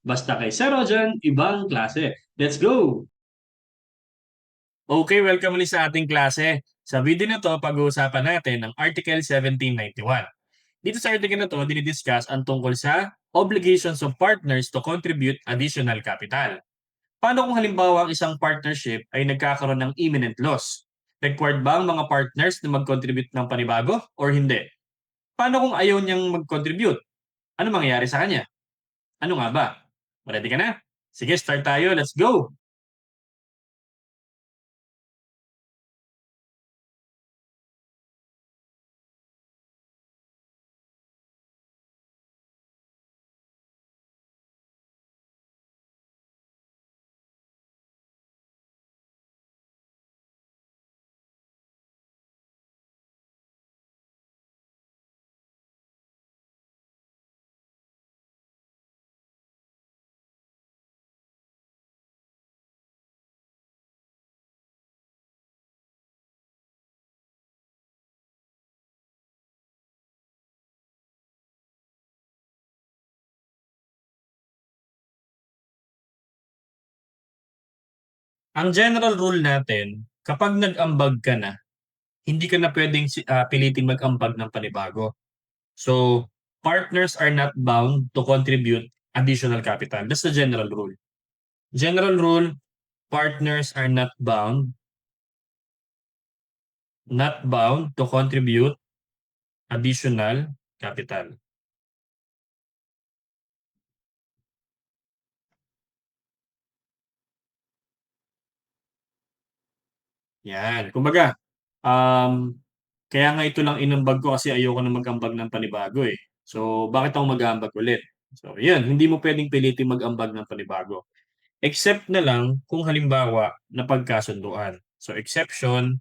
Basta kay Sir Rojan, ibang klase. Let's go! Okay, welcome ulit sa ating klase. Sa video na to, pag-uusapan natin ang Article 1791. Dito sa article na to, dinidiscuss ang tungkol sa obligations of partners to contribute additional capital. Paano kung halimbawa ang isang partnership ay nagkakaroon ng imminent loss? Required ba ang mga partners na mag-contribute ng panibago or hindi? Paano kung ayaw niyang mag-contribute? Ano mangyayari sa kanya? Ano nga ba? Ready ka na? Sige, start tayo. Let's go! Ang general rule natin, kapag nag-ambag ka na, hindi ka na pwedeng piliting mag-ambag ng panibago. So, partners are not bound to contribute additional capital. That's the general rule. General rule, partners are not bound to contribute additional capital. Yan. Kumbaga, um, kaya nga ito lang inambag ko kasi ayoko na mag-ambag ng panibago eh. So, bakit ako mag-aambag ulit? So, yan. Hindi mo pwedeng pilitin mag-ambag ng panibago. Except na lang kung halimbawa napagkasunduan. So, exception,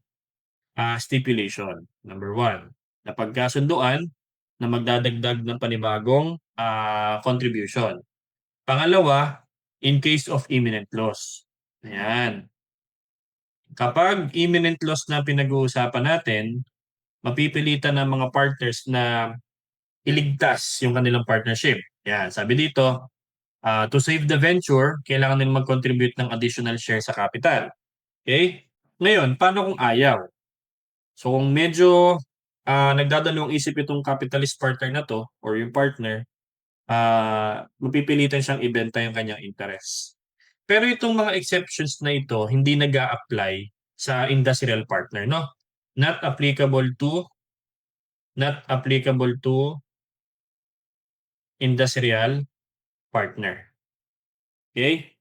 stipulation. Number one, napagkasunduan na magdadagdag ng panibagong contribution. Pangalawa, in case of imminent loss. Ayan. Kapag imminent loss na pinag-uusapan natin, mapipilitan ng mga partners na iligtas yung kanilang partnership. Yan, sabi dito, to save the venture, kailangan nilang mag-contribute ng additional share sa capital. Okay? Ngayon, paano kung ayaw? So kung medyo nagdadalawang isip itong capitalist partner na to or yung partner, mapipilitan siyang ibenta yung kanyang interest. Pero itong mga exceptions na ito, hindi nag-a-apply sa industrial partner, no? Not applicable to industrial partner. Okay?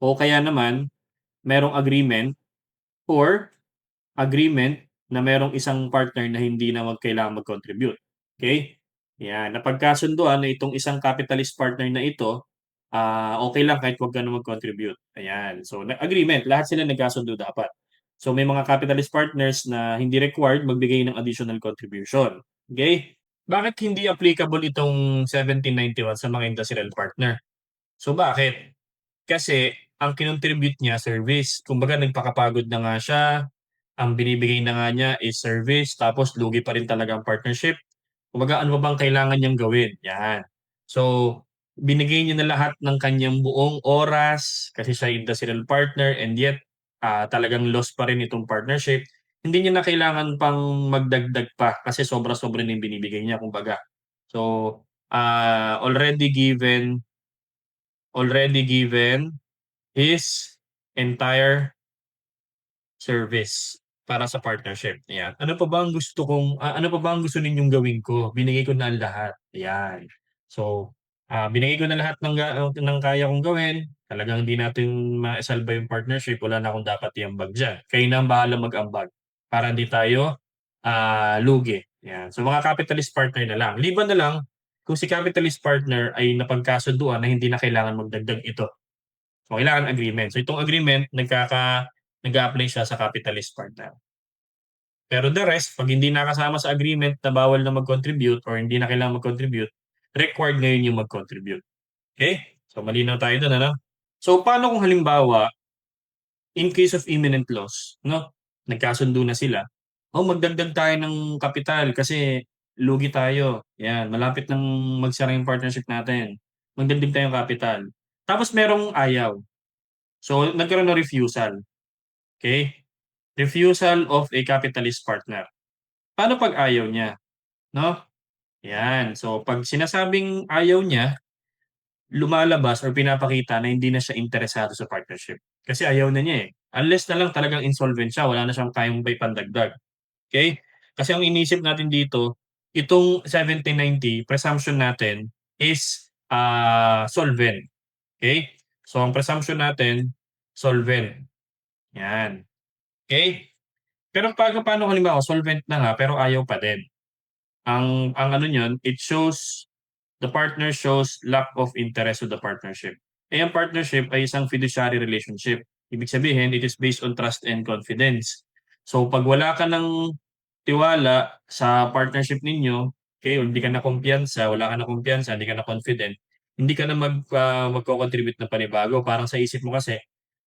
O kaya naman, merong agreement or agreement na merong isang partner na hindi na kailangan mag-contribute. Okay? Yan. Napagkasunduan na itong isang capitalist partner na ito, okay lang kahit huwag ka na mag-contribute. Ayan. So, agreement. Lahat sila nagkasundo dapat. So, may mga capitalist partners na hindi required magbigay ng additional contribution. Okay? Bakit hindi applicable itong 1791 sa mga industrial partner? So, bakit? Kasi ang kinontribute niya service. Kumbaga nagpakapagod na nga siya, ang binibigay na nga niya is service, tapos lugi pa rin talaga ang partnership. Kumbaga ano ba bang kailangan niyang gawin? Yan. So, binigay niya na lahat ng kanyang buong oras kasi siya industrial partner and yet talagang lost pa rin itong partnership. Hindi niya na kailangan pang magdagdag pa kasi sobra-sobra na yung binibigay niya kumbaga. So, already given his entire service para sa partnership. Ayan. Ano pa ba ang gusto ninyong gawin ko? Binigay ko na ang lahat. Ayan. So, binigay ko na lahat ng kaya kong gawin. Talagang hindi natin maisalba yung partnership. Wala na akong dapat iambag diyan. Kayo na ang bahala mag-ambag para hindi tayo lugi. Ayan. So, mga capitalist partner na lang. Liban na lang kung si capitalist partner ay napagkasunduan na hindi na kailangan magdagdag ito. So, kailangan agreement. So, itong agreement, nag-a-apply siya sa capitalist partner. Pero the rest, pag hindi nakasama sa agreement na bawal na mag-contribute or hindi na kailangan mag-contribute, required ngayon yung mag-contribute. Okay? So, malinaw tayo dun, ano? So, paano kung halimbawa, in case of imminent loss, no? Nagkasundo na sila. Magdagdag tayo ng kapital kasi lugi tayo. Yan, malapit nang magsara yung partnership natin. Magdagdag tayong kapital. Tapos merong ayaw. So, nagkaroon ng refusal. Okay? Refusal of a capitalist partner. Paano pag ayaw niya? No? Yan. So, pag sinasabing ayaw niya, lumalabas or pinapakita na hindi na siya interesado sa partnership. Kasi ayaw na niya eh. Unless na lang talagang insolvent siya, wala na siyang kayang may pandagdag. Okay? Kasi ang inisip natin dito, itong 1790, presumption natin is solvent. Okay? So, ang presumption natin, solvent. Yan. Okay? Pero paano halimbawa, solvent na nga, pero ayaw pa din. Ang ano niyon, it shows the partner shows lack of interest to the partnership. Eh, ang partnership ay isang fiduciary relationship. Ibig sabihin, it is based on trust and confidence. So, pag wala ka ng tiwala sa partnership ninyo, okay, o hindi ka na kumpiyansa, wala ka na kumpiyansa, hindi ka na confident, hindi ka na magko-contribute ng panibago. Parang sa isip mo kasi,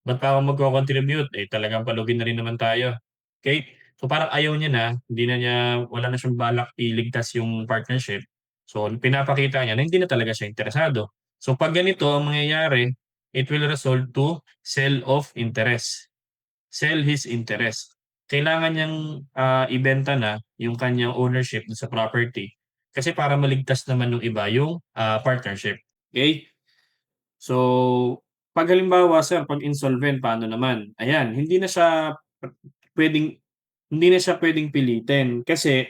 ba't pa ako magko-contribute? Eh, talagang palugin na rin naman tayo. Okay? So parang ayaw niya na, hindi na niya, wala na siyang balak iligtas yung partnership. So pinapakita niya na hindi na talaga siya interesado. So pag ganito ang mangyayari, it will result to sell of interest. Sell his interest. Kailangan niyang ibenta na yung kanyang ownership sa property kasi para maligtas naman ng iba yung partnership. Okay? So, pag halimbawa sir, pag insolvent, paano naman? Ayan, pwedeng hindi na siya pwedeng pilitin kasi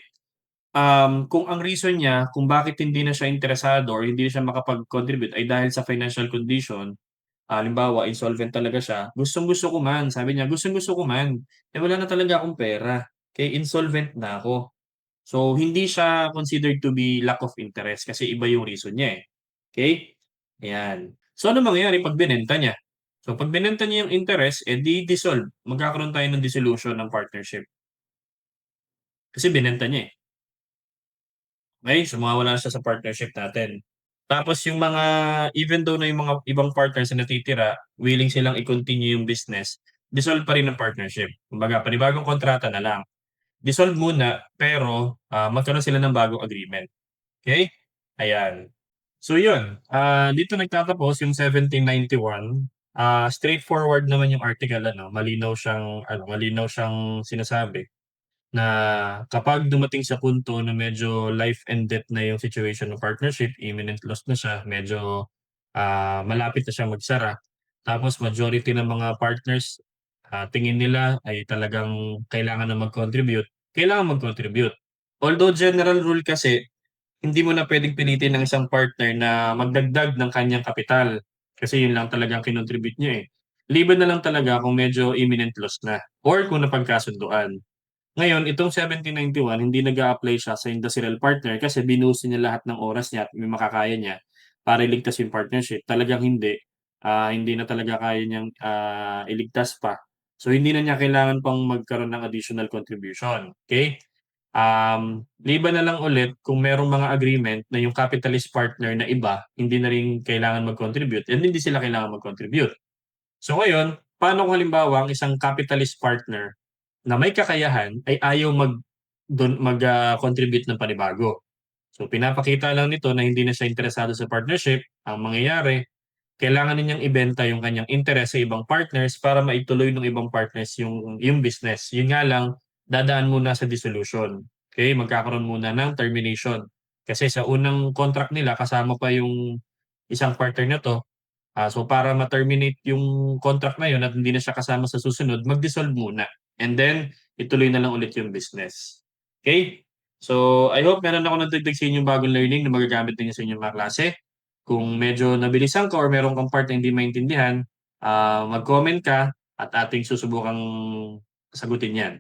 kung ang reason niya kung bakit hindi na siya interesado or hindi na siya makapag-contribute ay dahil sa financial condition, halimbawa insolvent talaga siya, gustong-gusto ko man, sabi niya, gustong-gusto ko man, eh wala na talaga akong pera, kaya insolvent na ako. So, hindi siya considered to be lack of interest kasi iba yung reason niya eh. Okay? Ayan. So, ano mangyayari pag binenta niya? So, pag binenta niya yung interest, eh di-dissolve. Magkakaroon tayo ng dissolution ng partnership. Kasi binenta niya eh. Okay? So, mawawala na siya sa partnership natin. Tapos yung mga, even though na yung mga ibang partners na natitira, willing silang i-continue yung business, dissolve pa rin ang partnership. Kumbaga, panibagong kontrata na lang. Dissolve muna, pero magkaroon sila ng bagong agreement. Okay? Ayan. So yun, dito nagtatapos yung 1791. Straightforward naman yung article, malinaw siyang sinasabi na kapag dumating sa punto na medyo life and death na yung situation ng partnership, imminent loss na siya, medyo malapit na siyang magsara. Tapos majority ng mga partners, tingin nila ay talagang kailangan na mag-contribute, kailangan mag-contribute. Although general rule kasi, hindi mo na pwedeng pilitin ng isang partner na magdagdag ng kanyang kapital kasi yun lang talagang kinontribute niya eh. Liban na lang talaga kung medyo imminent loss na or kung napagkasunduan. Ngayon, itong 1791, hindi nag-a-apply siya sa industrial partner kasi binuhos niya lahat ng oras niya at may makakaya niya para iligtas yung partnership. Talagang hindi. Hindi na talaga kaya niyang iligtas pa. So, hindi na niya kailangan pang magkaroon ng additional contribution. Okay? Liban na lang ulit kung merong mga agreement na yung capitalist partner na iba, hindi na rin kailangan mag-contribute and hindi sila kailangan mag-contribute. So ngayon, paano kung halimbawa ang isang capitalist partner na may kakayahan ay ayaw contribute ng panibago. So pinapakita lang nito na hindi na siya interesado sa partnership. Ang mangyayari, kailangan ninyang ibenta yung kanyang interest sa ibang partners para maituloy ng ibang partners yung business. Yun nga lang, dadaan muna sa dissolution. Okay, magkakaroon muna ng termination. Kasi sa unang contract nila, kasama pa yung isang partner na to. So para ma-terminate yung contract na yun at hindi na siya kasama sa susunod, mag-dissolve muna. And then, ituloy na lang ulit yung business. Okay? So, I hope meron ako nagdagdag sa inyong bagong learning na magagamit ninyo sa inyong mga klase. Kung medyo nabilisan ka or meron kang part na hindi maintindihan, mag-comment ka at ating susubukang sagutin yan.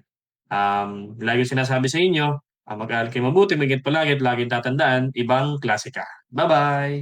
Lagi sinasabi sa inyo, mag-aaral kayo mabuti, magiging palagi at laging tatandaan, ibang klase ka. Bye-bye!